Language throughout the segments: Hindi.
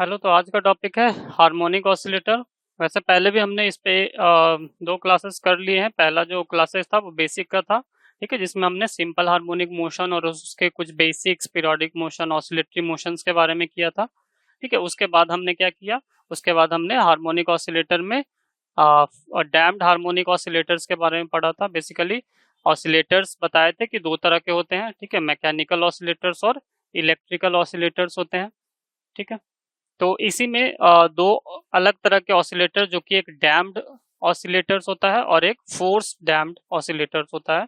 चलो तो आज का टॉपिक है हार्मोनिक ऑसिलेटर। वैसे पहले भी हमने इस पे दो क्लासेस कर लिए हैं। पहला जो क्लासेस था वो बेसिक का था, ठीक है, जिसमें हमने सिंपल हार्मोनिक मोशन और उसके कुछ basics, periodic motion, oscillatory motions के बारे में किया था। ठीक है, उसके बाद हमने क्या किया, उसके बाद हमने हार्मोनिक ऑसिलेटर में डैम्प्ड हार्मोनिक ऑसिलेटर्स के बारे में पढ़ा था। बेसिकली ऑसिलेटर्स बताए थे कि दो तरह के होते हैं, ठीक है, मैकेनिकल ऑसिलेटर्स और इलेक्ट्रिकल ऑसिलेटर्स होते हैं। ठीक है, तो इसी में दो अलग तरह के ऑसिलेटर, जो कि एक डैम्प्ड ऑसिलेटर्स होता है और एक फोर्स डैम्प्ड ऑसिलेटर्स होता है।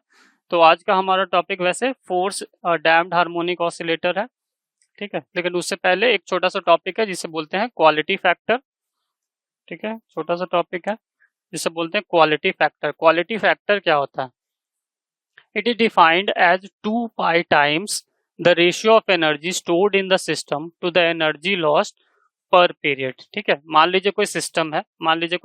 तो आज का हमारा टॉपिक वैसे फोर्स डैम्प्ड हार्मोनिक ऑसिलेटर है। ठीक है, लेकिन उससे पहले एक छोटा सा टॉपिक है जिसे बोलते हैं क्वालिटी फैक्टर। ठीक है, छोटा सा टॉपिक है जिसे बोलते हैं क्वालिटी फैक्टर। क्वालिटी फैक्टर क्या होता है? It is defined as 2 times the ratio of energy stored in the system to the energy lost पर पीरियड। ठीक है, मान लीजिए कोई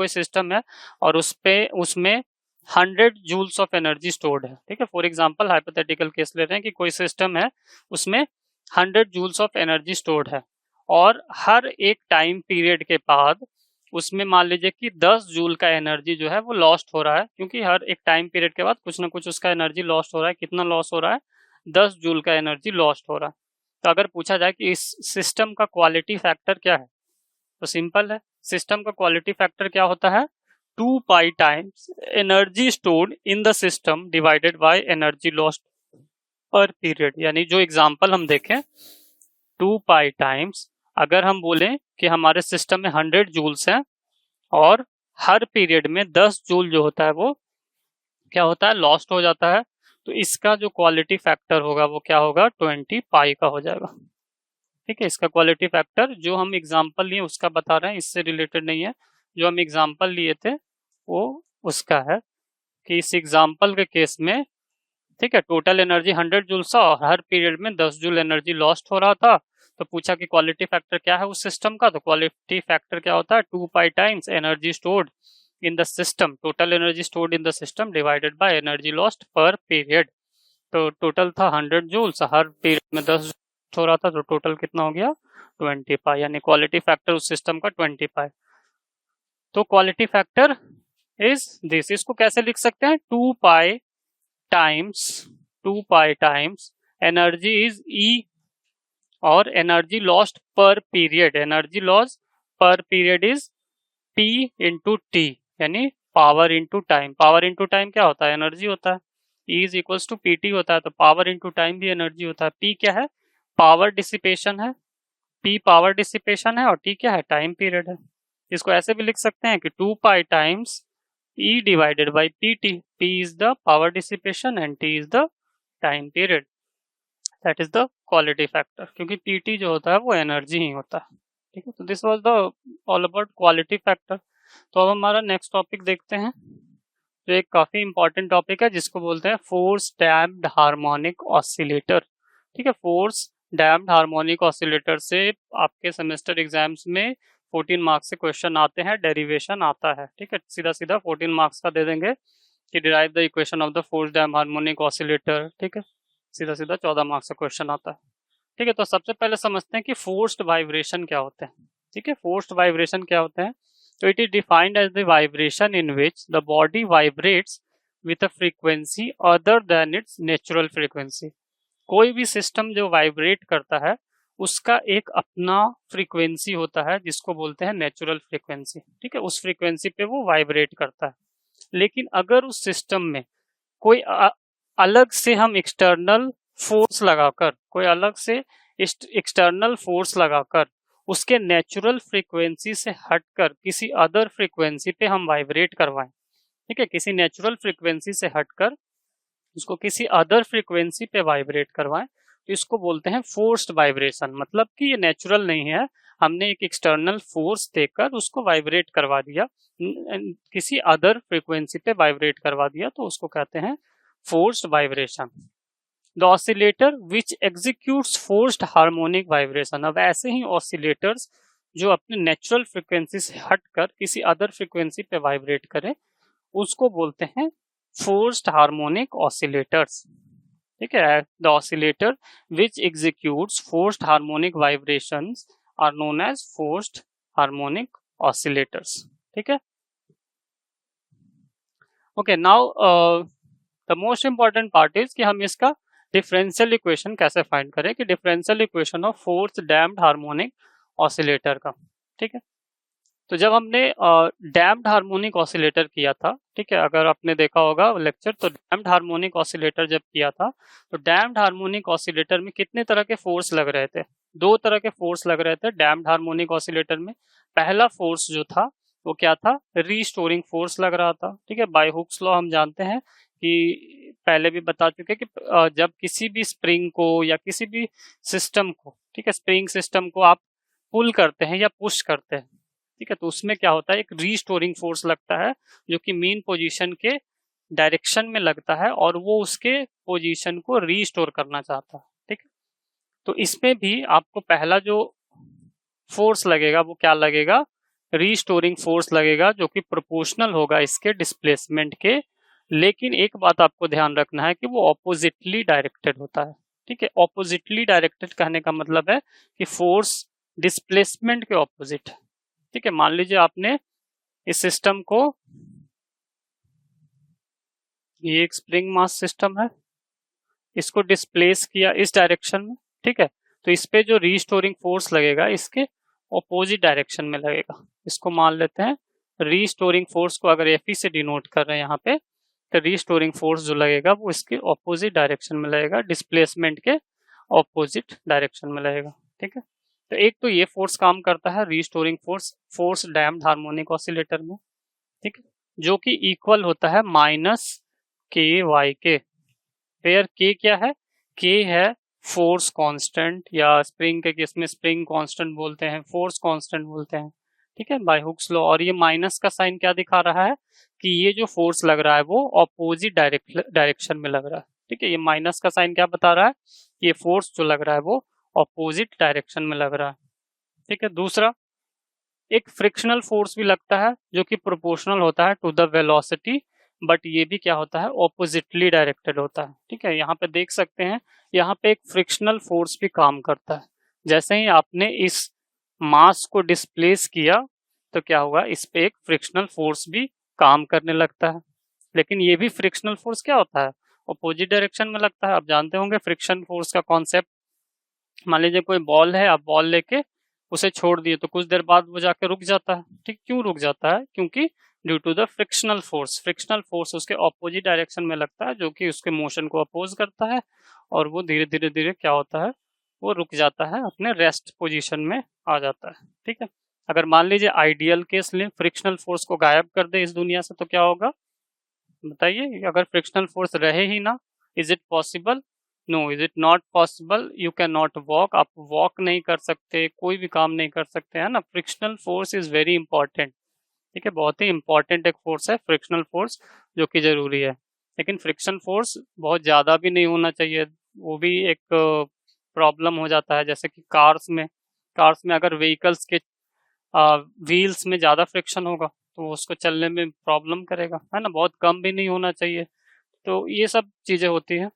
सिस्टम है और उसमें 100 जूल्स ऑफ एनर्जी स्टोर्ड है। ठीक है, फॉर एग्जांपल हाइपोथेटिकल केस ले रहे हैं कि कोई सिस्टम है, उसमें 100 जूल्स ऑफ एनर्जी स्टोर्ड है और हर एक टाइम पीरियड के बाद उसमें मान लीजिए कि 10 जूल का एनर्जी जो है वो लॉस्ट हो रहा है, क्योंकि हर एक टाइम पीरियड के बाद कुछ ना कुछ उसका एनर्जी लॉस्ट हो रहा है। कितना लॉस हो रहा है? 10 जूल का एनर्जी लॉस्ट हो रहा है। तो अगर पूछा जाए कि इस सिस्टम का क्वालिटी फैक्टर क्या है, तो सिंपल है, सिस्टम का क्वालिटी फैक्टर क्या होता है? 2 times energy stored in the system divided by energy lost per period. यानी जो एग्जांपल हम देखें, 2 टाइम्स, अगर हम बोलें कि हमारे सिस्टम में 100 जूल्स हैं और हर पीरियड में 10 जूल जो होता है वो क्या होता है? लॉस्ट हो जाता है। तो इसका जो क्वालिटी फैक्टर होगा वो क्या होगा? 20 का हो जाएगा। ठीक है, इसका क्वालिटी फैक्टर जो हम एग्जांपल लिए उसका बता रहे हैं, इससे रिलेटेड नहीं है। जो हम एग्जांपल लिए थे वो उसका है कि इस एग्जांपल के केस में, ठीक है, टोटल एनर्जी 100 जूल था और हर पीरियड में 10 जूल एनर्जी लॉस्ट हो रहा था। तो पूछा कि क्वालिटी फैक्टर क्या है उस सिस्टम का, तो क्वालिटी फैक्टर क्या होता है? 2 times energy stored in the system, total energy stored in the system divided by energy lost per period. तो टोटल था 100 जूल्स, हर पीरियड में 10 हो रहा था, तो टोटल कितना हो गया? 20 यानी क्वालिटी फैक्टर उस सिस्टम का 20। तो क्वालिटी फैक्टर इज दिस। इसको कैसे लिख सकते हैं? 2 टाइम्स एनर्जी इज ई और energy lost per period, energy loss per period is P into T, यानी power into time. Power into time क्या होता है? एनर्जी होता है। E is equals to PT होता है, तो पावर इंटू टाइम भी एनर्जी होता है। P क्या है? पावर डिसिपेशन है। P पावर डिसिपेशन है और T क्या है? टाइम पीरियड है। इसको ऐसे भी लिख सकते हैं कि 2 times E divided by PT। P is the power dissipation and T is the time period. That is the quality factor, क्योंकि PT जो होता है वो एनर्जी ही होता है। ठीक है, तो this was the all about quality factor. तो अब हमारा नेक्स्ट टॉपिक देखते हैं, जो एक काफी इंपॉर्टेंट टॉपिक है जिसको बोलते हैं फोर्स डैम्प्ड हार्मोनिक ऑसिलेटर। ठीक है, फोर्स डैम्प्ड हार्मोनिक ऑसिलेटर से आपके सेमेस्टर एग्जाम्स में 14 मार्क्स से क्वेश्चन आते हैं, डेरिवेशन आता है। ठीक है, सीधा सीधा 14 मार्क्स का दे देंगे कि derive the equation of the force damped harmonic oscillator. ठीक है, सीधा सीधा 14 मार्क्स का क्वेश्चन आता है। ठीक है, तो सबसे पहले समझते हैं कि फोर्स्ड वाइब्रेशन क्या होते हैं। ठीक है, फोर्स्ड वाइब्रेशन क्या होते हैं? तो it is defined as the vibration in which the body vibrates with a frequency other than its natural frequency. कोई भी सिस्टम जो वाइब्रेट करता है उसका एक अपना फ्रीक्वेंसी होता है जिसको बोलते हैं नेचुरल फ्रीक्वेंसी। ठीक है, उस फ्रीक्वेंसी पे वो वाइब्रेट करता है। लेकिन अगर उस सिस्टम में कोई अलग से हम एक्सटर्नल फोर्स लगाकर, कोई अलग से एक्सटर्नल फोर्स लगाकर उसके नेचुरल फ्रीक्वेंसी से हटकर किसी अदर फ्रीक्वेंसी पे हम वाइब्रेट करवाएं, ठीक है, किसी नेचुरल फ्रीक्वेंसी से हटकर उसको किसी अदर फ्रीक्वेंसी पे वाइब्रेट करवाएं, तो इसको बोलते हैं फोर्स्ड वाइब्रेशन। मतलब कि ये नेचुरल नहीं है, हमने एक एक्सटर्नल फोर्स देकर उसको वाइब्रेट करवा दिया, किसी अदर फ्रीक्वेंसी पे वाइब्रेट करवा दिया, तो उसको कहते हैं forced vibration. The oscillator which executes forced harmonic vibration. अब ऐसे ही ऑसिलेटर्स जो अपने नेचुरल फ्रीक्वेंसी से हटकर किसी अदर फ्रीक्वेंसी पे वाइब्रेट करें उसको बोलते हैं फोर्स्ड हार्मोनिक ऑसिलेटर्स। ठीक है, the oscillator which executes forced harmonic vibrations are known as forced harmonic oscillators. ठीक है, okay. Now the most important part is कि हम इसका डिफरेंशियल इक्वेशन कैसे फाइंड करें, कि differential equation of force damped harmonic oscillator का। ठीक है, तो जब हमने डैम्प्ड हार्मोनिक ऑसिलेटर किया था, ठीक है, अगर आपने देखा होगा लेक्चर, तो डैम्प्ड हार्मोनिक ऑसिलेटर जब किया था, तो डैम्प्ड हार्मोनिक ऑसिलेटर में कितने तरह के फोर्स लग रहे थे? दो तरह के फोर्स लग रहे थे डैम्प्ड हार्मोनिक ऑसिलेटर में। पहला फोर्स जो था वो क्या था? रीस्टोरिंग फोर्स लग रहा था। ठीक है, बाय हुक्स लॉ हम जानते हैं कि पहले भी बता चुके कि जब किसी भी स्प्रिंग को या किसी भी सिस्टम को, ठीक है, स्प्रिंग सिस्टम को आप पुल करते हैं या पुश करते हैं, ठीक है, तो उसमें क्या होता है, एक रीस्टोरिंग फोर्स लगता है जो कि मीन पोजीशन के डायरेक्शन में लगता है और वो उसके पोजीशन को रीस्टोर करना चाहता है। ठीक है, तो इसमें भी आपको पहला जो फोर्स लगेगा वो क्या लगेगा? रीस्टोरिंग फोर्स लगेगा, जो कि प्रोपोर्शनल होगा इसके डिस्प्लेसमेंट के। लेकिन एक बात आपको ध्यान रखना है कि वो ऑपोजिटली डायरेक्टेड होता है। ठीक है, ऑपोजिटली डायरेक्टेड कहने का मतलब है कि फोर्स डिस्प्लेसमेंट के ऑपोजिट है। ठीक है, मान लीजिए आपने इस सिस्टम को, ये एक स्प्रिंग मास सिस्टम है, इसको डिस्प्लेस किया इस डायरेक्शन में। ठीक है, तो इस पे जो रीस्टोरिंग फोर्स लगेगा इसके ऑपोजिट डायरेक्शन में लगेगा। इसको मान लेते हैं रीस्टोरिंग फोर्स को अगर एफई से डिनोट कर रहे हैं यहाँ पे, तो रीस्टोरिंग फोर्स जो लगेगा वो इसके ऑपोजिट डायरेक्शन में लगेगा, डिस्प्लेसमेंट के ऑपोजिट डायरेक्शन में लगेगा। ठीक है, तो एक तो ये फोर्स काम करता है restoring force, force damped harmonic oscillator में। ठीक है, जो कि इक्वल होता है माइनस के वाई के, वेयर के क्या है? के है फोर्स कांस्टेंट, या स्प्रिंग के केस में स्प्रिंग कांस्टेंट बोलते हैं, फोर्स कांस्टेंट बोलते हैं। ठीक है, बाय हुक्स लॉ। और ये माइनस का साइन क्या दिखा रहा है? कि ये जो फोर्स लग रहा है वो ऑपोजिट डायरेक्शन में लग रहा है। ठीक है, ये माइनस का साइन क्या बता रहा है? ये फोर्स जो लग रहा है वो ऑपोजिट डायरेक्शन में लग रहा है। ठीक है, दूसरा एक फ्रिक्शनल फोर्स भी लगता है जो कि प्रोपोर्शनल होता है टू द वेलोसिटी, बट ये भी क्या होता है? ऑपोजिटली डायरेक्टेड होता है। ठीक है, यहाँ पे देख सकते हैं, यहाँ पे एक फ्रिक्शनल फोर्स भी काम करता है। जैसे ही आपने इस मास को डिस्प्लेस किया तो क्या हुआ? इस पे एक फ्रिक्शनल फोर्स भी काम करने लगता है। लेकिन ये भी फ्रिक्शनल फोर्स क्या होता है? ऑपोजिट डायरेक्शन में लगता है। आप जानते होंगे फ्रिक्शन फोर्स का कॉन्सेप्ट। मान लीजिए कोई बॉल है, आप बॉल लेके उसे छोड़ दिए तो कुछ देर बाद वो जाके रुक जाता है। ठीक, क्यों रुक जाता है? क्योंकि due to the frictional force, frictional force उसके ऑपोजिट डायरेक्शन में लगता है जो कि उसके मोशन को अपोज करता है, और वो धीरे धीरे धीरे क्या होता है? वो रुक जाता है, अपने रेस्ट पोजीशन में आ जाता है। ठीक है, अगर मान लीजिए आइडियल केस लें, फ्रिक्शनल फोर्स को गायब कर दे इस दुनिया से, तो क्या होगा बताइए? अगर फ्रिक्शनल फोर्स रहे ही ना, is it possible? No, is it not possible. You can not walk, आप वॉक नहीं कर सकते, कोई भी काम नहीं कर सकते, है ना। Frictional force is very important. ठीक है, बहुत ही इंपॉर्टेंट एक फोर्स है फ्रिक्शनल फोर्स, जो कि जरूरी है। लेकिन फ्रिक्शन फोर्स बहुत ज्यादा भी नहीं होना चाहिए, वो भी एक प्रॉब्लम हो जाता है। जैसे कि कार्स में अगर व्हीकल्स के व्हील्स में ज्यादा फ्रिक्शन होगा तो उसको चलने में प्रॉब्लम करेगा, है ना। बहुत कम भी नहीं होना चाहिए। तो ये सब चीजें होती है।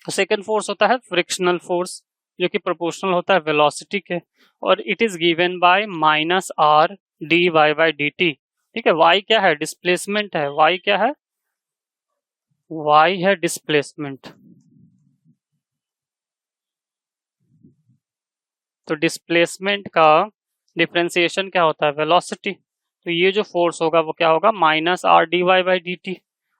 सेकेंड फोर्स होता है फ्रिक्शनल फोर्स, जो कि प्रोपोर्शनल होता है वेलोसिटी के, और it is given by minus R D Y by D t. ठीक है, वाई क्या है? डिस्प्लेसमेंट है। वाई क्या है? वाई है डिस्प्लेसमेंट। तो डिस्प्लेसमेंट का डिफरेंशिएशन क्या होता है? वेलोसिटी। तो ये जो फोर्स होगा वो क्या होगा? Minus R D Y by D t.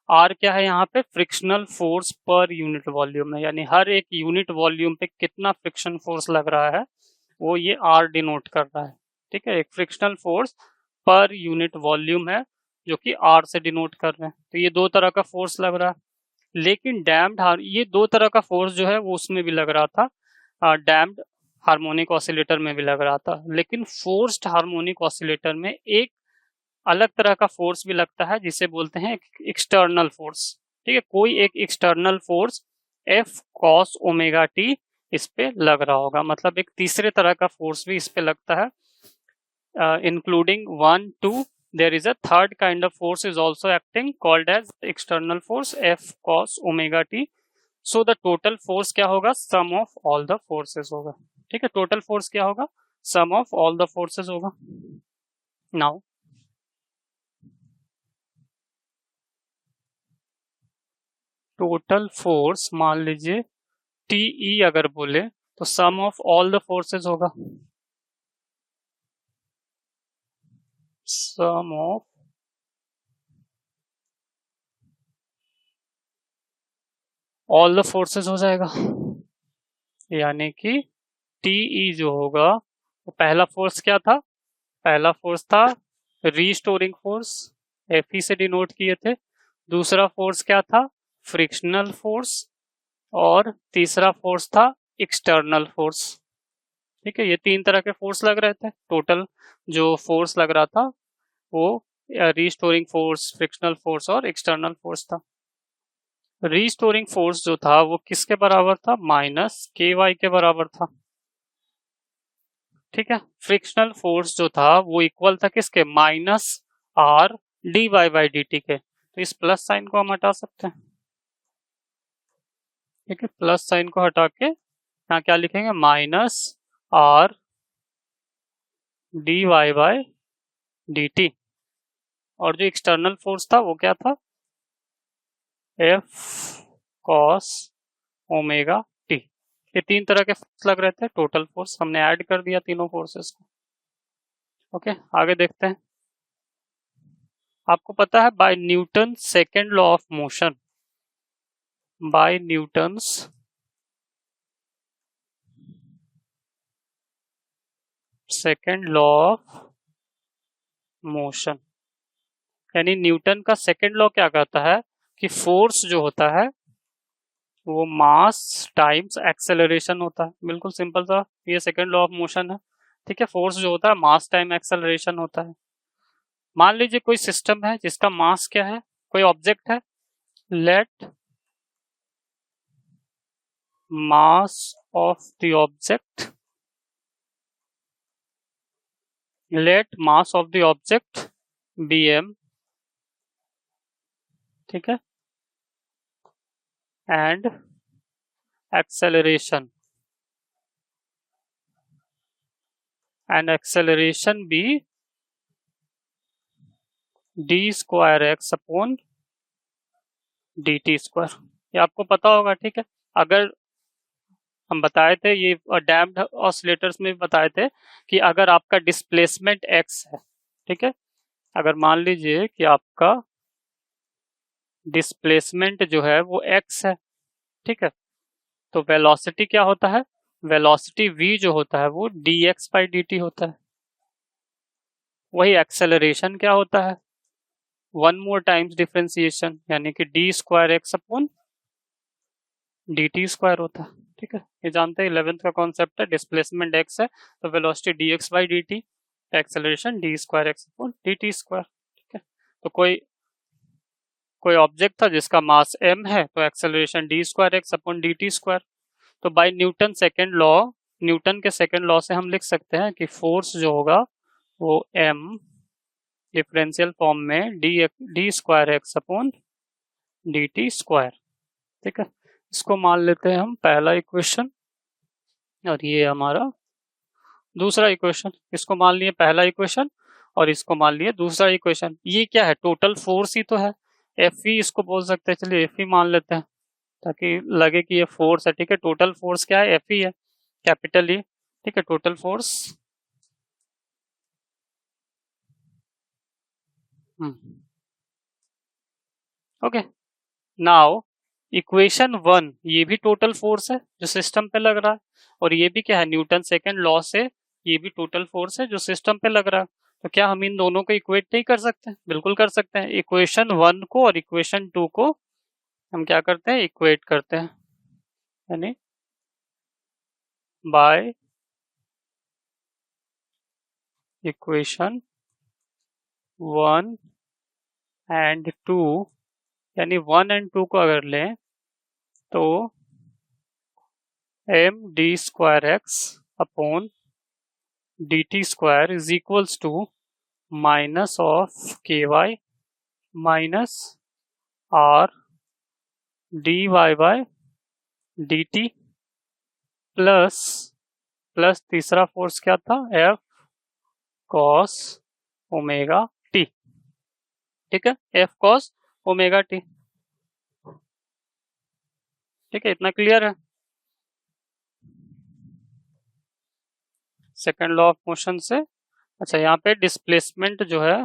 R क्या है यहाँ पे? Frictional force per unit volume है, यानी हर एक यूनिट वॉल्यूम पे कितना फ्रिक्शन फोर्स लग रहा है वो ये आर डिनोट कर रहा है। ठीक है, एक frictional force per unit volume है जो कि आर से डिनोट कर रहे हैं। तो ये दो तरह का फोर्स लग रहा है। लेकिन डैम्ड ये दो तरह का फोर्स जो है वो उसमें भी लग रहा था, डैम्ड हार्मोनिक ऑसिलेटर में भी लग रहा था। लेकिन फोर्स्ड हार्मोनिक ऑसिलेटर में एक अलग तरह का फोर्स भी लगता है जिसे बोलते हैं एक्सटर्नल फोर्स। ठीक है, कोई एक external force F cos omega T इस पे लग रहा होगा। मतलब एक तीसरे तरह का फोर्स भी इस पे लगता है, including 1, 2. There is a third kind of force is also acting, called as external force F cos omega t. So the total force क्या होगा? Sum of all the forces होगा। ठीक है, टोटल फोर्स क्या होगा? सम ऑफ ऑल द फोर्सेस होगा। नाउ टोटल फोर्स मान लीजिए टीई अगर बोले तो सम ऑफ ऑल द फोर्सेस होगा, सम ऑफ ऑल द फोर्सेस हो जाएगा। यानी कि टीई जो होगा वो पहला फोर्स क्या था, पहला फोर्स था रीस्टोरिंग फोर्स, एफई से डिनोट किए थे। दूसरा फोर्स क्या था, फ्रिक्शनल फोर्स। और तीसरा फोर्स था एक्सटर्नल फोर्स। ठीक है, ये तीन तरह के फोर्स लग रहे थे। टोटल जो फोर्स लग रहा था वो रीस्टोरिंग फोर्स, फ्रिक्शनल फोर्स और एक्सटर्नल फोर्स था। रीस्टोरिंग फोर्स जो था वो किसके बराबर था, माइनस के वाई के बराबर था। ठीक है, फ्रिक्शनल फोर्स जो था वो इक्वल था किसके, minus R D Y by D t के। तो इस प्लस साइन को हम हटा सकते हैं। ठीक है, प्लस साइन को हटा के यहाँ क्या लिखेंगे, minus R D Y by D t. और जो एक्सटर्नल फोर्स था वो क्या था, एफ कॉस ओमेगा टी। ये तीन तरह के फोर्स लग रहे थे, टोटल फोर्स हमने ऐड कर दिया तीनों फोर्सेस को। ओके, आगे देखते हैं। आपको पता है by Newton second law of motion, by Newton's second law of motion, यानी न्यूटन का सेकेंड लॉ क्या कहता है कि फोर्स जो होता है वो मास टाइम्स एक्सेलरेशन होता है। बिल्कुल सिंपल सा ये सेकेंड लॉ ऑफ मोशन है। ठीक है, फोर्स जो होता है मास टाइम एक्सेलरेशन होता है। मान लीजिए कोई सिस्टम है जिसका मास क्या है, कोई ऑब्जेक्ट है, let mass of the object, let mass of the object be m. ठीक है, and acceleration and acceleration be d square x upon D T square. ये आपको पता होगा। ठीक है, अगर हम बताए थे ये डैम्प्ड ऑसिलेटर्स में भी बताए थे कि अगर आपका डिस्प्लेसमेंट x है, ठीक है, अगर मान लीजिए कि आपका डिस्प्लेसमेंट जो है वो x है, ठीक है, तो वेलोसिटी क्या होता है, वेलोसिटी v जो होता है वो dx बाई डी टी होता है। वही एक्सेलरेशन क्या होता है, वन मोर टाइम्स डिफरेंशिएशन, यानी कि D square X upon D T square होता है। ठीक है, ये जानते हैं 11th का कॉन्सेप्ट है, डिस्प्लेसमेंट एक्स है तो velocity D x by D T, acceleration D square X upon D T square. ठीक है, तो कोई ऑब्जेक्ट था जिसका मास m है तो acceleration D square X upon D T square. तो by Newton second law, Newton के सेकेंड लॉ से हम लिख सकते हैं कि फोर्स जो होगा वो m डिफरेंशियल फॉर्म में D square X upon D T square. ठीक है, इसको मान लेते हैं हम पहला इक्वेशन और ये हमारा दूसरा इक्वेशन। इसको मान लिए पहला इक्वेशन और इसको मान लिए दूसरा इक्वेशन। ये क्या है, टोटल फोर्स ही तो है, एफ ई इसको बोल सकते हैं। चलिए एफ ई मान लेते हैं ताकि लगे कि ये फोर्स है। ठीक है, टोटल फोर्स क्या है, एफ ई है, कैपिटल ई। ठीक है, total force okay. Now equation 1 ये भी टोटल फोर्स है जो सिस्टम पे लग रहा है, और ये भी क्या है, न्यूटन सेकेंड लॉ से ये भी टोटल फोर्स है जो सिस्टम पे लग रहा है। तो क्या हम इन दोनों को इक्वेट नहीं कर सकते, बिल्कुल कर सकते हैं। इक्वेशन 1 को और इक्वेशन 2 को हम क्या करते हैं, इक्वेट करते हैं, यानी बाय इक्वेशन 1 एंड 2, यानी 1 एंड 2 को अगर लें तो M D square X upon D T square is equals to minus of K Y minus R D Y by D T plus तीसरा फोर्स क्या था, एफ कॉस ओमेगा टी। ठीक है, एफ कॉस ओमेगा टी। ठीक है, इतना क्लियर है। सेकंड लॉ ऑफ मोशन से। अच्छा, यहाँ पे डिस्प्लेसमेंट जो है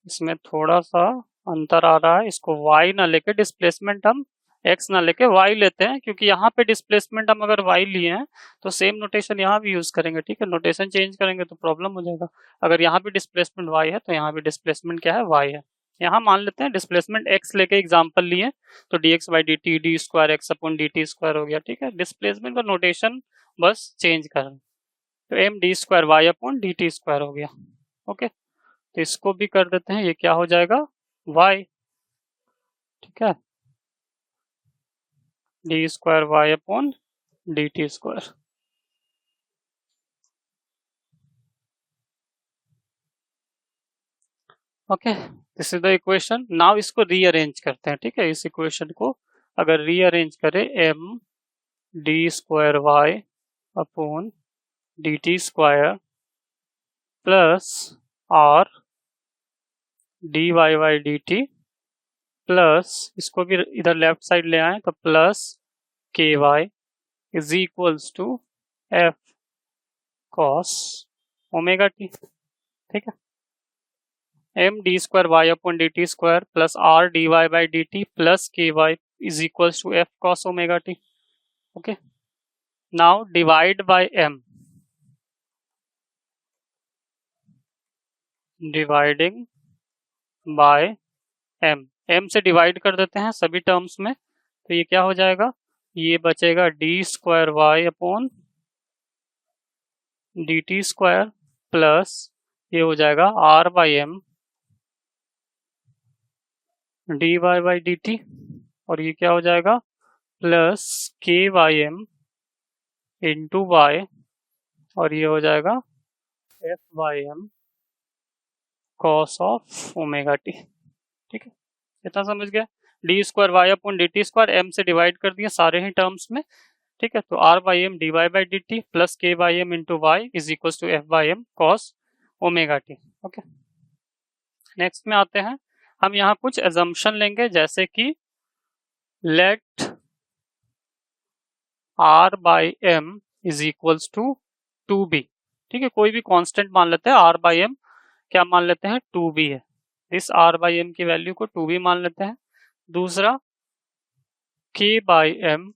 इसमें थोड़ा सा अंतर आ रहा है, इसको y ना लेके डिस्प्लेसमेंट हम x ना लेके y लेते हैं, क्योंकि यहाँ पे डिस्प्लेसमेंट हम अगर y लिए हैं तो सेम नोटेशन यहाँ भी यूज करेंगे। ठीक है, नोटेशन चेंज करेंगे तो प्रॉब्लम हो जाएगा। अगर यहाँ पे डिस्प्लेसमेंट y है तो यहाँ भी डिस्प्लेसमेंट क्या है, y है। यहाँ मान लेते हैं डिस्प्लेसमेंट x लेके एग्जाम्पल लिए तो dx by D T d square X upon D T square हो गया। ठीक है, डिस्प्लेसमेंट का नोटेशन बस चेंज कर, तो M D square Y upon D T square हो गया। ओके, तो इसको भी कर देते हैं, ये क्या हो जाएगा, y। ठीक है, D square Y upon D T square. Okay, this is the equation. Now इसको रीअरेंज करते हैं। ठीक है, इस इक्वेशन को अगर रीअरेंज करें, m D square Y upon D T square plus R D Y by D T plus, इसको भी इधर लेफ्ट साइड ले आए तो plus K Y is equals to F cos omega T. ठीक है, M D square Y upon D T square plus R D Y by D T plus K Y is equals to F cos omega T. Okay, now divide by M, dividing by M, M से डिवाइड कर देते हैं सभी टर्म्स में, तो ये क्या हो जाएगा, ये बचेगा d square Y upon D T square plus ये हो जाएगा r by M D Y by D t, और ये क्या हो जाएगा plus K Y M into Y, और ये हो जाएगा F Y M cos of omega T. ठीक है, इतना समझ गया। D square Y upon D T square M से डिवाइड कर दिया सारे ही टर्म्स में। ठीक है, तो R by M D Y by D T plus के by M into Y is equal to F by M cos omega T. Okay, next में आते हैं। हम यहाँ कुछ एजम्पशन लेंगे, जैसे कि let r by m is equals to two b. ठीक है, कोई भी कांस्टेंट मान लेते हैं, आर बाई एम क्या मान लेते हैं, टू बी है। इस आर बाई एम की वैल्यू को टू बी मान लेते हैं। दूसरा, k by m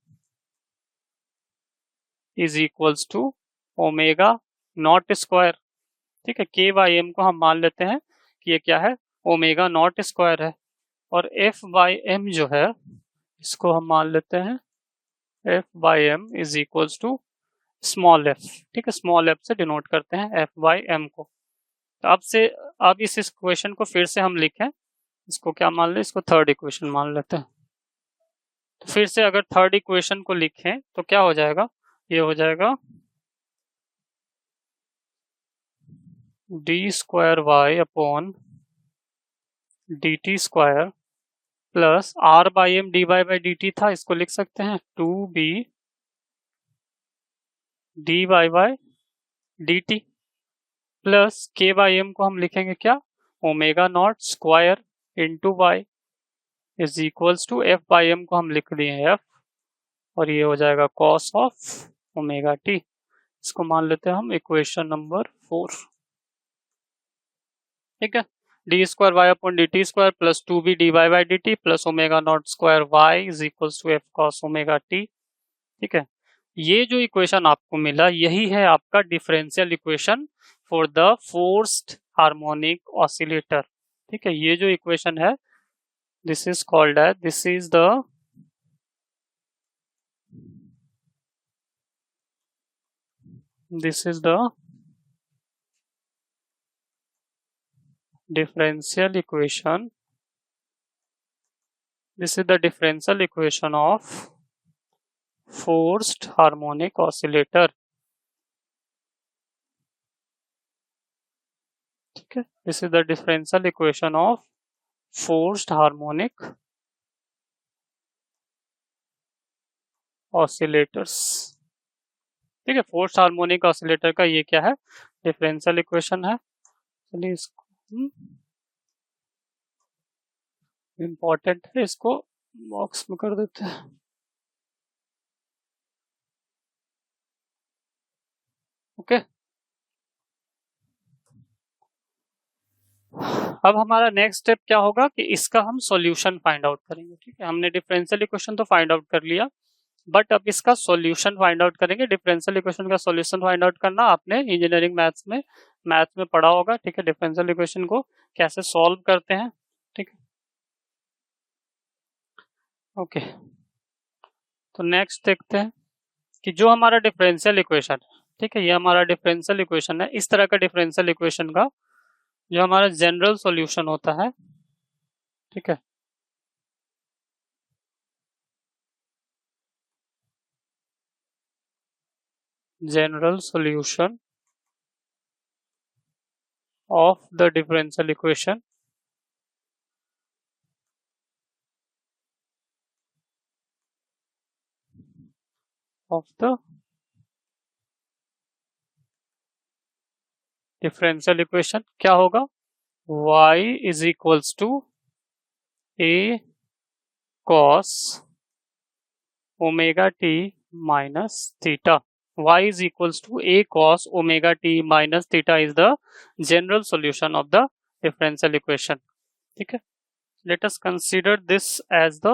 is equals to omega not square. ठीक है, के बाई एम को हम मान लेते हैं कि ये क्या है, ओमेगा नॉट स्क्वायर है। और एफ बाई एम जो है इसको हम मान लेते हैं f by m is equals to small f. ठीक है, स्मॉल एफ से डिनोट करते हैं एफ बाई एम को। तो अब इस इक्वेशन को फिर से हम लिखें, इसको क्या मान लें, इसको थर्ड इक्वेशन मान लेते हैं। तो फिर से अगर थर्ड इक्वेशन को लिखें तो क्या हो जाएगा, ये हो जाएगा d square Y upon D T square plus r by M D Y by D t था, इसको लिख सकते हैं two b d Y by D T plus के बाई एम को हम लिखेंगे क्या, omega not square into Y is equals to F by m को हम लिख दिए एफ, और ये हो जाएगा कॉस ऑफ ओमेगा टी। इसको मान लेते हैं हम इक्वेशन नंबर 4। ठीक है, D square Y upon D T square plus two b d Y by D T plus omega not square y is equals to F cos omega T. ठीक है, ये जो इक्वेशन आपको मिला यही है आपका differential equation for the forced harmonic oscillator. ठीक है, ये जो इक्वेशन है this is called as, this is the differential equation, this is the differential equation of forced harmonic oscillator. ठीक है, this is the differential equation of forced harmonic oscillators. ठीक है, फोर्स्ड हार्मोनिक ऑसिलेटर का ये क्या है, डिफरेंशियल इक्वेशन है। चलिए इसको इम्पोर्टेंट है, इसको बॉक्स में कर देते हैं। ओके, अब हमारा नेक्स्ट स्टेप क्या होगा कि इसका हम सॉल्यूशन फाइंड आउट करेंगे। ठीक है, हमने डिफरेंशियल इक्वेशन तो फाइंड आउट कर लिया, बट अब इसका सॉल्यूशन फाइंड आउट करेंगे। डिफरेंशियल इक्वेशन का सॉल्यूशन फाइंड आउट करना आपने इंजीनियरिंग मैथ्स में पढ़ा होगा। ठीक है, डिफरेंशियल इक्वेशन को कैसे सॉल्व करते हैं। ठीक है, ओके, तो नेक्स्ट देखते हैं कि जो हमारा डिफरेंशियल इक्वेशन है, ठीक है, ये हमारा डिफरेंशियल इक्वेशन है। इस तरह का डिफरेंशियल इक्वेशन का जो हमारा जनरल सॉल्यूशन होता है, ठीक है, general solution of the differential equation of the differential equation क्या होगा, y is equals to a cos omega t minus theta. Y is equals to a cos omega t minus theta is the general solution of the differential equation. ठीक है, let us consider this as the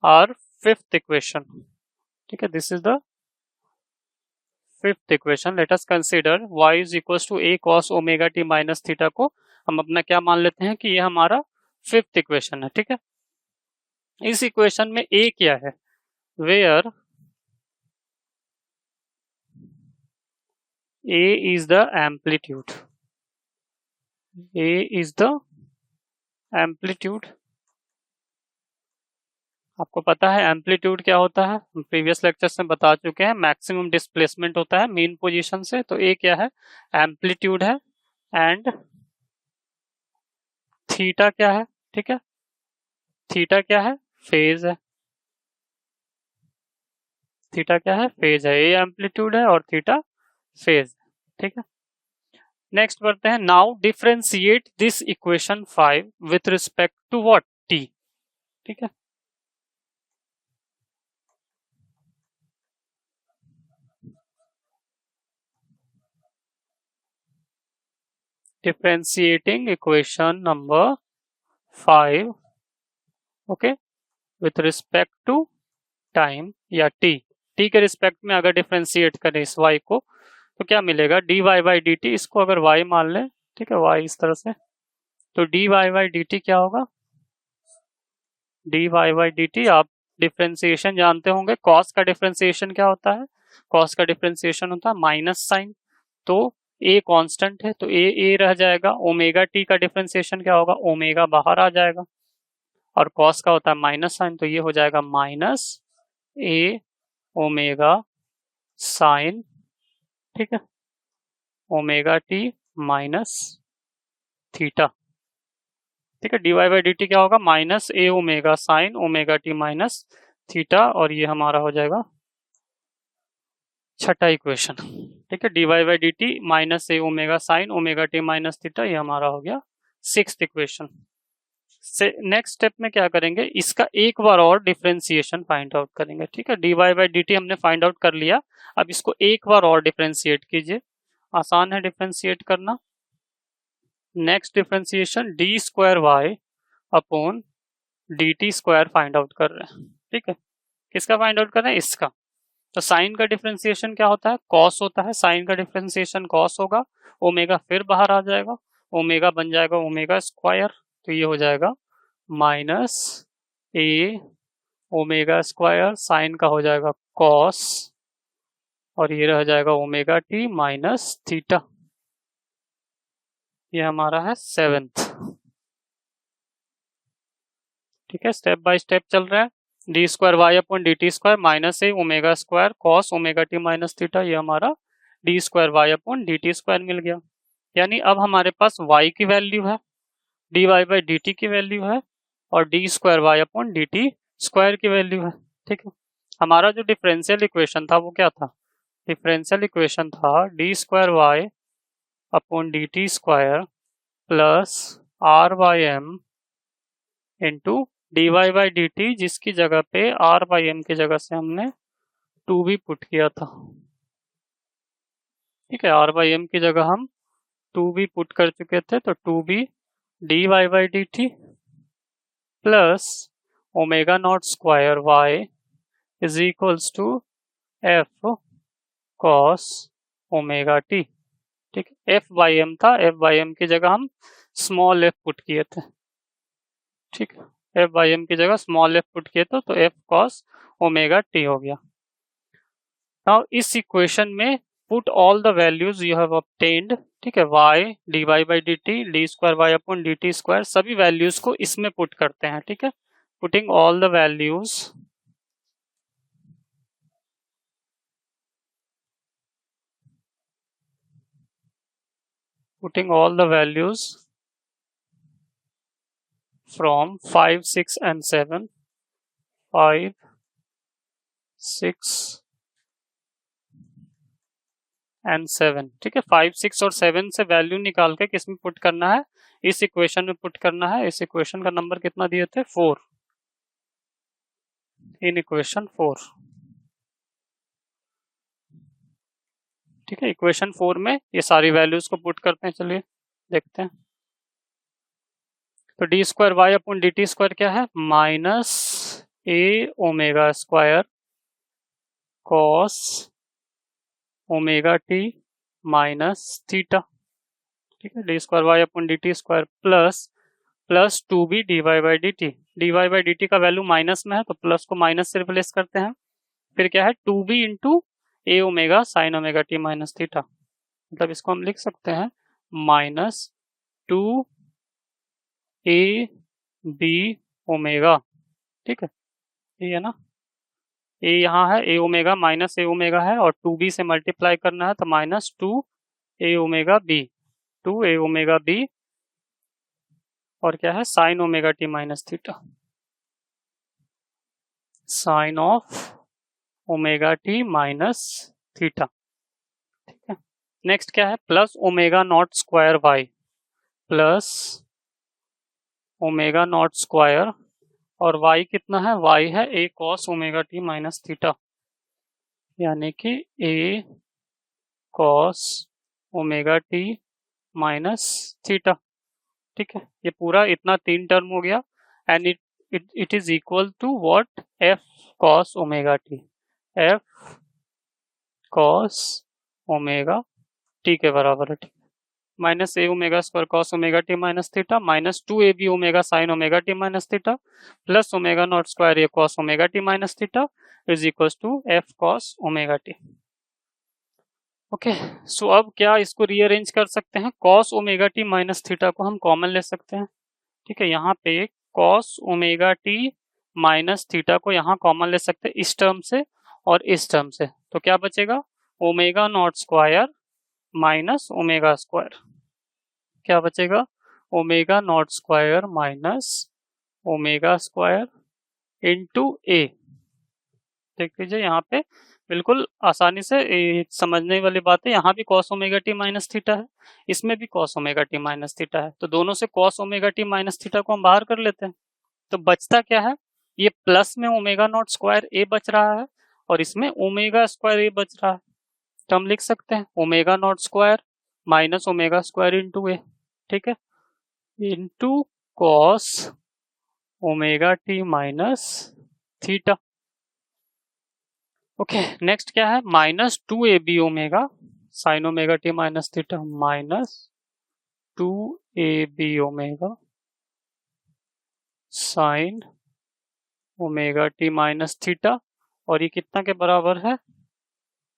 our fifth equation. ठीक है, this is the fifth equation. Let us consider y is equals to a cos omega t minus theta को हम अपना क्या मान लेते हैं कि ये हमारा फिफ्थ इक्वेशन है। ठीक है, इस इक्वेशन में a क्या है, where a is the amplitude, a is the amplitude। आपको पता है एम्पलीट्यूड क्या होता है, हम प्रीवियस लेक्चर्स में बता चुके हैं, मैक्सिमम डिस्प्लेसमेंट होता है मीन पोजीशन से। तो ए क्या है, एम्पलीट्यूड है, एंड थीटा क्या है, ठीक है, थीटा क्या है, फेज है। थीटा क्या है, फेज है। ए एम्पलीट्यूड है और थीटा फेज। ठीक है, नेक्स्ट बढ़ते हैं। Now differentiate this equation 5 with respect to what, t. ठीक है, differentiating equation number 5, okay, with respect to time या टी। टी के रिस्पेक्ट में अगर डिफरेंशिएट करें इस y को तो क्या मिलेगा, dy बाई डी टी। इसको अगर y मान लें, ठीक है, y इस तरह से, तो dy बाई डी टी क्या होगा, dy बाई डी टी। आप डिफरेंशिएशन जानते होंगे, कॉस का डिफरेंशिएशन क्या होता है, कॉस का डिफरेंशिएशन होता है माइनस साइन। तो a कांस्टेंट है तो a रह जाएगा। ओमेगा टी का डिफरेंशिएशन क्या होगा, ओमेगा बाहर आ जाएगा, और कॉस का होता है माइनस साइन, तो ये हो जाएगा माइनस a ओमेगा साइन, ठीक है, ओमेगा टी माइनस थीटा। ठीक है, D Y by D T क्या होगा, माइनस ए omega sine omega T minus theta, और ये हमारा हो जाएगा छठा इक्वेशन। ठीक है, D Y by D T minus A omega sine omega T minus theta, ये हमारा हो गया सिक्स्थ इक्वेशन। से नेक्स्ट स्टेप में क्या करेंगे, इसका एक बार और डिफरेंशिएशन फाइंड आउट करेंगे। ठीक है, D Y by D t हमने फाइंड आउट कर लिया, अब इसको एक बार और डिफरेंशिएट कीजिए, आसान है डिफरेंशिएट करना। Next differentiation d square Y upon D T square find out कर रहे हैं। ठीक है, किसका फाइंड आउट कर रहे हैं, इसका। तो साइन का डिफरेंशिएशन क्या होता है, कॉस होता है, साइन का डिफरेंशिएशन कॉस होगा, ओमेगा फिर बाहर आ जाएगा, ओमेगा बन जाएगा ओमेगा स्क्वायर, तो ये हो जाएगा माइनस ए ओमेगा स्क्वायर, साइन का हो जाएगा कॉस, और ये रह जाएगा ओमेगा टी माइनस थीटा। ये हमारा है सेवेंथ। ठीक है, स्टेप बाय स्टेप चल रहा है। D square Y upon D T square minus ए omega square cos omega T minus theta, ये हमारा D square Y upon D T square मिल गया। यानी अब हमारे पास y की वैल्यू है, D Y by D T की वैल्यू है, और D square Y upon D T square की वैल्यू है। ठीक है, हमारा जो डिफरेंशियल इक्वेशन था वो क्या था, डिफरेंशियल इक्वेशन था d square Y upon D T square plus r by M into d Y by D t, जिसकी जगह पे आर बाई एम की जगह से हमने 2b पुट किया था। ठीक है, आर बाई एम की जगह हम 2b पुट कर चुके थे, तो 2b D Y by D T plus omega not square y is equals to F cos omega T. ठीक है, एफ बाई एम था, एफ बाई एम की जगह हम स्मॉल एफ पुट किए थे। ठीक है, एफ बाई एम की जगह स्मॉल एफ पुट किए थे, तो एफ कॉस ओमेगा टी हो गया। नाउ इस इक्वेशन में put all the values you have obtained. ठीक है, y dy by D T, d square Y upon D T square, सभी वैल्यूज को इसमें पुट करते हैं। ठीक है, putting all the values from 5, 6 and 7, 5, 6 and 7। ठीक है, 5, 6 और 7 से वैल्यू निकाल के किस में पुट करना है, इस इक्वेशन में पुट करना है। इस इक्वेशन का नंबर कितना दिए थे, 4, इन इक्वेशन 4। ठीक है, इक्वेशन 4 में ये सारी वैल्यूज को पुट करते हैं। चलिए देखते हैं। तो D square Y upon D T square क्या है, माइनस ए omega square cos omega T minus theta. ठीक है, D square Y upon D T square plus 2b D Y by D T. D Y by D T का वैल्यू माइनस में है, तो प्लस को माइनस से रिप्लेस करते हैं। फिर क्या है, 2b into A omega sine omega T minus theta. मतलब इसको हम लिख सकते हैं माइनस 2 ए बी ओमेगा। ठीक है, ये है ना, ए यहाँ है, a omega minus A omega है, और 2b से मल्टीप्लाई करना है, तो minus 2 a omega b, 2 a omega b, और क्या है, sine omega T minus theta, sine of omega T minus theta. ठीक है, नेक्स्ट क्या है, plus omega not square y plus omega not square, और y कितना है, y है a cos omega T minus theta, यानी कि a cos omega T minus theta. ठीक है, ये पूरा इतना 3 टर्म हो गया, and it is equal to what, f cos omega T, f cos omega T के बराबर है। ठीक, minus A omega square cos omega T minus theta minus 2 A B omega sine omega T minus theta plus omega not square A cos omega T minus theta is equal to F cos omega T. Okay, so अब क्या इसको रीअरेंज कर सकते हैं, cos omega T minus theta को हम कॉमन ले सकते हैं। ठीक है, यहाँ पे cos omega T minus theta को यहाँ कॉमन ले सकते हैं, इस टर्म से और इस टर्म से। तो क्या बचेगा, omega not square minus omega square, क्या बचेगा, omega not square minus omega square into A. देख लीजिए यहाँ पे बिल्कुल आसानी से समझने वाली बात है, यहाँ भी cos omega T minus theta है, इसमें भी cos omega T minus theta है, तो दोनों से cos omega T minus theta को हम बाहर कर लेते हैं। तो बचता क्या है, ये प्लस में ओमेगा नॉट स्क्वायर ए बच रहा है, और इसमें ओमेगा स्क्वायर ए बच रहा है। तो हम लिख सकते हैं omega not square minus omega square into A. ठीक है, into cos omega T minus theta. Okay, next क्या है, minus 2 A B omega sine omega T minus theta minus 2 A B omega sine omega T minus theta, और ये कितना के बराबर है,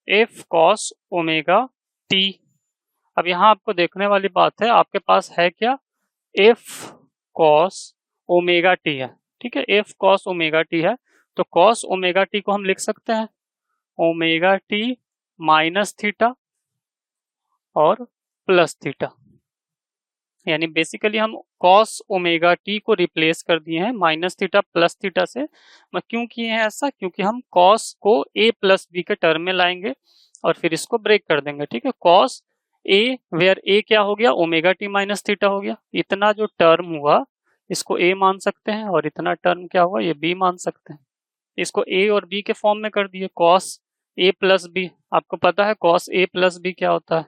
एफ कॉस ओमेगा टी। अब यहाँ आपको देखने वाली बात है, आपके पास है क्या, एफ कॉस ओमेगा टी है। ठीक है, एफ कॉस ओमेगा टी है, तो कॉस ओमेगा टी को हम लिख सकते हैं ओमेगा टी माइनस थीटा और प्लस थीटा, यानी बेसिकली हम कॉस ओमेगा टी को रिप्लेस कर दिए हैं माइनस थीटा प्लस थीटा से। क्यों किए हैं ऐसा, क्योंकि हम कॉस को ए प्लस बी के टर्म में लाएंगे, और फिर इसको ब्रेक कर देंगे, ठीक है। कॉस ए वेयर ए क्या हो गया, ओमेगा टी माइनस थीटा हो गया। इतना जो टर्म हुआ इसको ए मान सकते हैं और इतना टर्म क्या हुआ ये बी मान सकते हैं। इसको ए और बी के फॉर्म में कर दिए, कॉस ए प्लस बी। आपको पता है कॉस ए प्लस बी क्या होता है,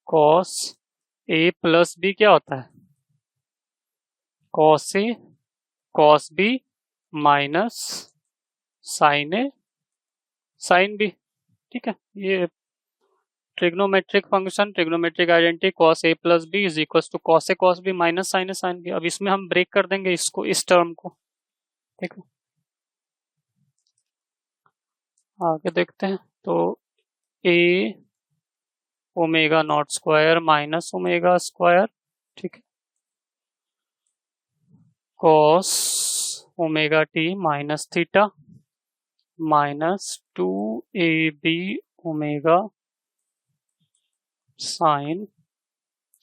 कॉस ए प्लस बी क्या होता है, cos A cos B minus sine a sine b, ठीक है। ये trigonometric function, trigonometric identity cos a plus b is equal to cos A cos B minus sine a sine b. अब इसमें हम ब्रेक कर देंगे इसको, इस टर्म को, ठीक है। आगे देखते हैं, तो ए omega not square minus omega square, ठीक है, cos omega T minus theta minus 2ab omega sine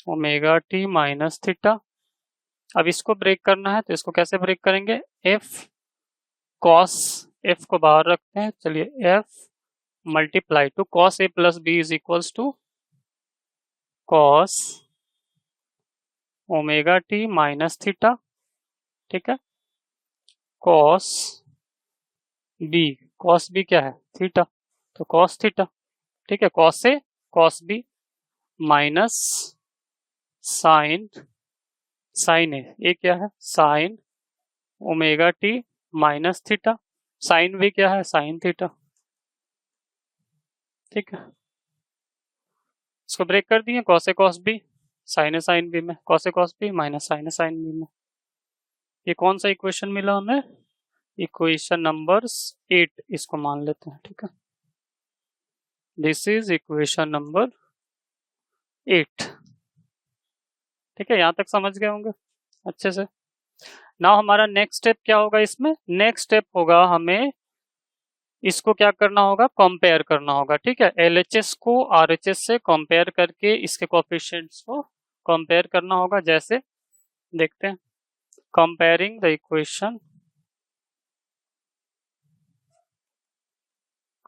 omega T minus theta. अब इसको ब्रेक करना है तो इसको कैसे ब्रेक करेंगे, एफ कॉस, एफ को बाहर रखते हैं, चलिए f multiply to cos a plus b is equals to cos omega T minus theta, ठीक है, कॉस बी, कॉस बी क्या है थीटा, तो कॉस थीटा, ठीक है, cos A cos B minus sine, sine A क्या है sine omega T minus theta, sine B क्या है साइन थीटा, ठीक है। इसको ब्रेक कर दिए, cos A cos B sign a sine B में, cos A cos B minus sine a sine B में। ये कौन सा इक्वेशन मिला हमें, इक्वेशन नंबर 8 इसको मान लेते हैं, ठीक है। दिस इज इक्वेशन नंबर 8, ठीक है। यहां तक समझ गए होंगे अच्छे से। नाउ हमारा नेक्स्ट स्टेप क्या होगा, इसमें नेक्स्ट स्टेप होगा हमें इसको क्या करना होगा, कंपेयर करना होगा, ठीक है। एलएचएस को आरएचएस से कंपेयर करके इसके कोएफिशिएंट्स को कंपेयर करना होगा। जैसे देखते हैं, comparing the equation,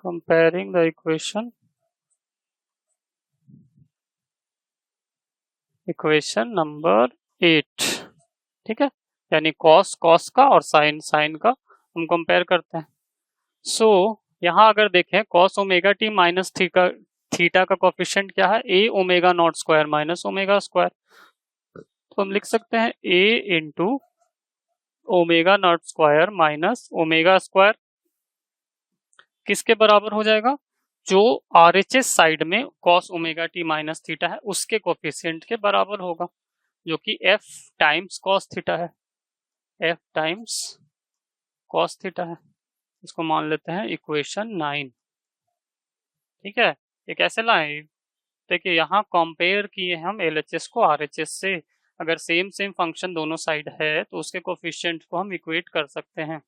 comparing the equation, equation number 8, ठीक है, यानी कॉस कॉस का और साइन साइन का हम कंपेयर करते हैं। सो यहाँ अगर देखें cos omega T minus theta, theta का कोफिशिएंट क्या है, a omega not square minus omega square, तो हम लिख सकते हैं a into omega not square minus omega square किसके बराबर हो जाएगा, जो आरएचएस साइड में cos omega T minus theta है उसके कोफिशिएंट के बराबर होगा, जो कि एफ टाइम्स कॉस थीटा है, एफ टाइम्स कॉस थीटा है। इसको मान लेते हैं इक्वेशन 9, ठीक है। ये कैसे लाएं, देखिए यहाँ कंपेयर किए हम एलएचएस को आरएचएस से, अगर सेम सेम फंक्शन दोनों साइड है तो उसके कोफिशिएंट को हम इक्वेट कर सकते हैं,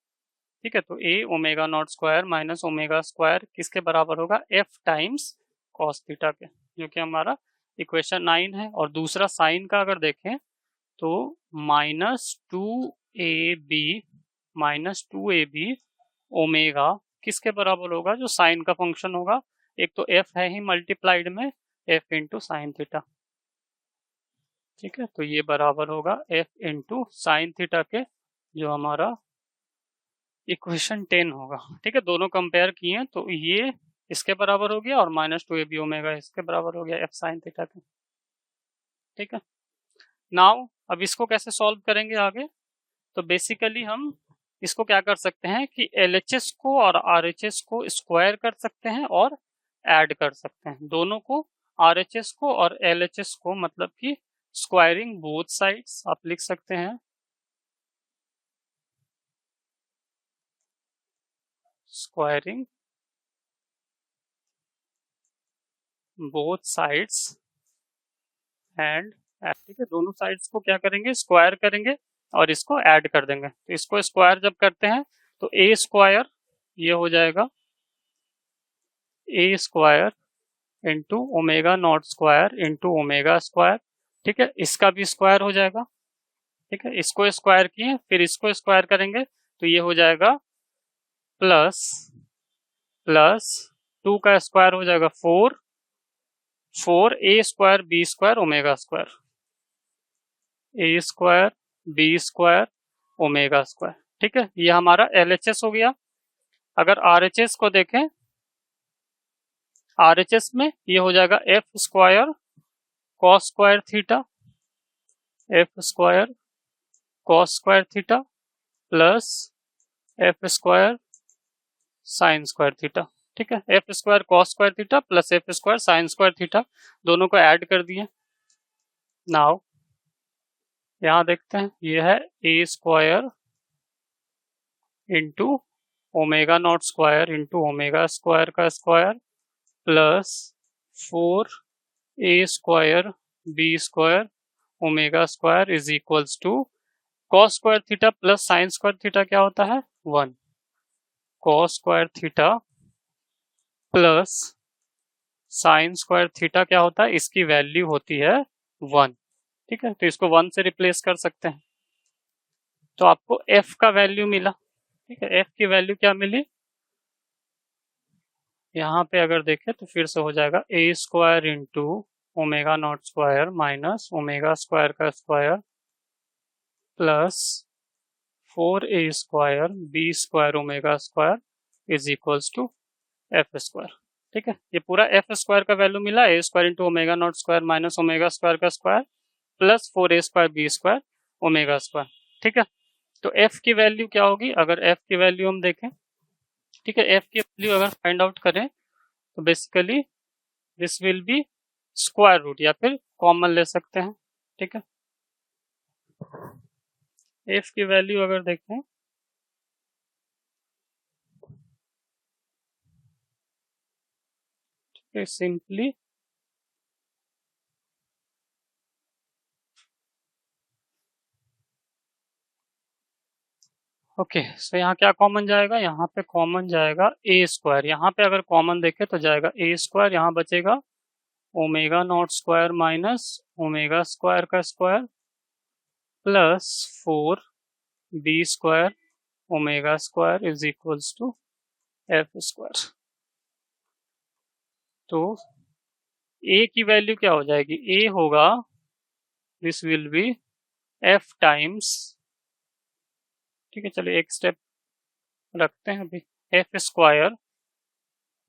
ठीक है। तो ए omega not square minus omega square किसके बराबर होगा, एफ टाइम्स कॉस थीटा के, जो कि हमारा इक्वेशन 9 है। और दूसरा साइन का अगर देखें तो -2ab ओमेगा किसके बराबर होगा, जो साइन का फंक्शन होगा, एक तो एफ है ही मल्टीप्लाइड में, एफ इंटू साइन थीटा, ठीक है। तो ये बराबर होगा एफ इंटू साइन थीटा के, जो हमारा इक्वेशन 10 होगा, ठीक है। दोनों कंपेयर किए तो ये इसके बराबर हो गया और -2ab ओमेगा इसके बराबर हो गया एफ साइन थीटा के, ठीक है। नाउ अब इसको कैसे सॉल्व करेंगे आगे, तो बेसिकली हम इसको क्या कर सकते हैं कि एलएचएस को और आरएचएस को स्क्वायर कर सकते हैं और ऐड कर सकते हैं, दोनों को, आरएचएस को और एलएचएस को, मतलब कि स्क्वायरिंग बोथ साइड्स आप लिख सकते हैं, स्क्वायरिंग बोथ साइड्स एंड, ठीक है, दोनों साइड्स को क्या करेंगे, स्क्वायर करेंगे और इसको ऐड कर देंगे। तो इसको स्क्वायर जब करते हैं तो ए स्क्वायर ये हो जाएगा a square into omega not square into omega square, ठीक है, इसका भी स्क्वायर हो जाएगा, ठीक है। इसको स्क्वायर किए फिर इसको स्क्वायर करेंगे तो ये हो जाएगा प्लस प्लस 2 का स्क्वायर हो जाएगा 4, 4 a square b square omega square, a square b square omega square. ठीक है, ये हमारा LHS हो गया। अगर RHS को देखें, RHS में ये हो जाएगा f square cos square theta, f square cos square theta plus f square sine square theta. ठीक है, f square cos square theta plus f square sine square theta, दोनों को ऐड कर दिए। नाउ यहां देखते हैं, ये है a square into omega not square into omega square का square plus 4 a square b square omega square is equals to cos square theta plus sine square theta क्या होता है 1, cos square theta plus sine square theta क्या होता है, इसकी वैल्यू होती है 1। ठीक है, तो इसको 1 से रिप्लेस कर सकते हैं, तो आपको f का वैल्यू मिला। ठीक है, f की वैल्यू क्या मिली, यहाँ पे अगर देखें तो फिर से हो जाएगा a square into omega not square minus omega square का square plus 4a square b square omega square is equals to f square. ठीक है, ये पूरा f स्क्वायर का वैल्यू मिला, a square into omega not square minus omega square का square plus 4a square b square omega square. ठीक है, तो f की वैल्यू क्या होगी, अगर f की वैल्यू हम देखें, ठीक है, f की वैल्यू अगर फाइंड आउट करें तो basically this will be square root या फिर कॉमन ले सकते हैं। ठीक है, f की वैल्यू अगर देखें तो सिंपली ओके, सो यहाँ क्या कॉमन जाएगा, यहाँ पे कॉमन जाएगा a स्क्वायर, यहाँ पे अगर कॉमन देखे तो जाएगा a स्क्वायर, यहाँ बचेगा omega not square minus omega square का square plus 4b square omega square is equals to f square. तो a की वैल्यू क्या हो जाएगी, a होगा this will be f times, ठीक है, चलिए एक स्टेप रखते हैं अभी, f square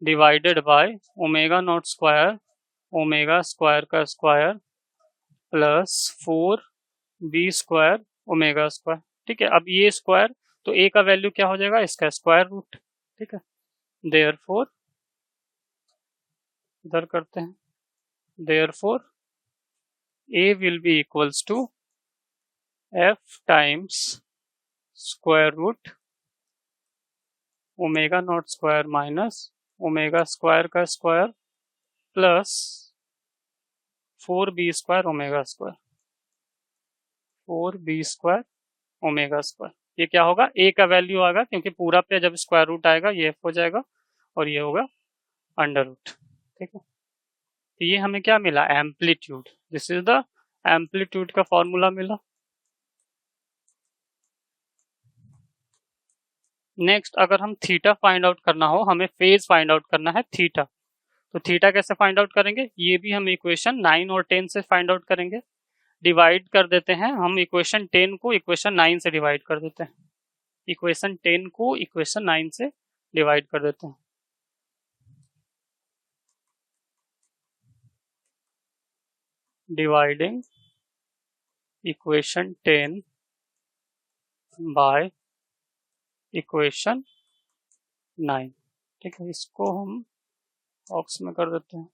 divided by omega not square omega square का square plus 4b square omega square. ठीक है, अब ये स्क्वायर तो a का वैल्यू क्या हो जाएगा, इसका स्क्वायर रूट। ठीक है, देयरफॉर इधर करते हैं, therefore a will be equals to f times square root omega not square minus omega square का square plus 4b square omega square, 4b square omega square. ये क्या होगा, a का वैल्यू आएगा क्योंकि पूरा पे जब स्क्वायर रूट आएगा ये f हो जाएगा और ये होगा अंडर रूट। ठीक है, तो ये हमें क्या मिला, amplitude, this is the amplitude का फॉर्मूला मिला। नेक्स्ट अगर हम थीटा फाइंड आउट करना हो, हमें फेज फाइंड आउट करना है थीटा, तो थीटा कैसे फाइंड आउट करेंगे, ये भी हम इक्वेशन 9 और 10 से फाइंड आउट करेंगे। डिवाइड कर देते हैं हम इक्वेशन 10 को इक्वेशन 9 से डिवाइड कर देते हैं, इक्वेशन 10 को इक्वेशन 9 से डिवाइड कर देते हैं। Dividing equation 10 by equation 9। ठीक है, इसको हम बॉक्स में कर देते हैं।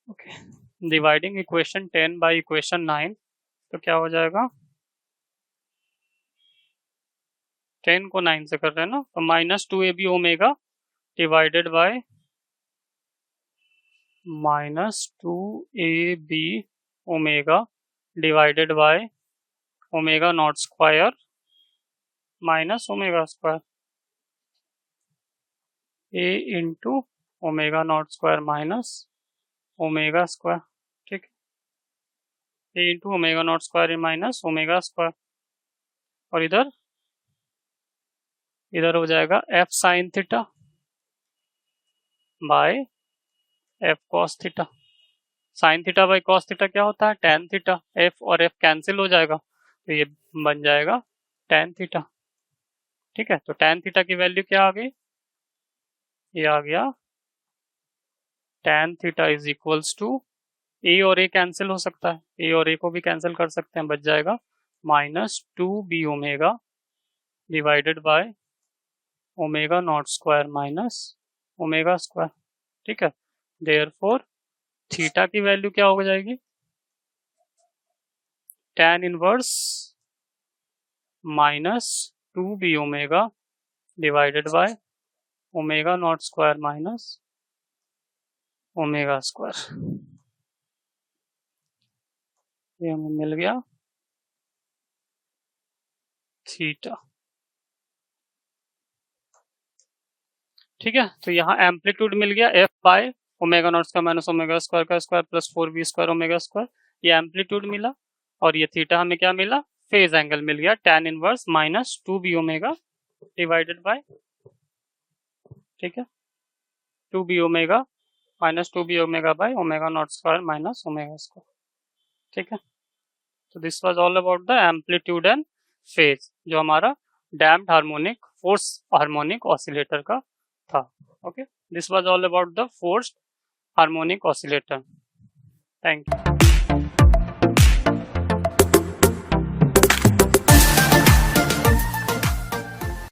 Okay, dividing equation 10 by equation 9, तो क्या हो जाएगा, 10 को 9 से कर रहे हैं ना, तो minus 2ab omega divided by minus 2ab omega divided by omega not square minus omega square, a into omega not square minus omega square. ठीक, a into omega not square minus omega square, और इधर हो जाएगा f sine theta by f cos theta. Sine theta by cos theta क्या होता है? Tan theta. एफ और एफ कैंसिल हो जाएगा तो ये बन जाएगा टेन थीटा। ठीक है, तो टेन थीटा की वैल्यू क्या आ गई? ये आ गया tan theta is equals to, a और ए कैंसिल हो सकता है, ए और ए को भी कैंसिल कर सकते हैं, बच जाएगा minus two b omega divided by omega not square minus omega square. ठीक है, देयरफॉर थीटा की वैल्यू क्या हो जाएगी? tan inverse minus two b omega divided by omega not square minus omega square. ये हमें मिल गया थीटा। ठीक है, तो यहाँ एम्पलीट्यूड मिल गया f by omega not square minus omega square का square plus 4b square omega square, ये एम्पलीट्यूड मिला। और ये थीटा हमें क्या मिला? फेज एंगल मिल गया tan inverse minus two b omega divided by, ठीक है, two b omega minus two b omega by omega not square minus omega square. ठीक है, तो this was all about the amplitude and phase, जो हमारा damped harmonic force harmonic oscillator का था। Okay, this was all about the forced harmonic oscillator. Thank you.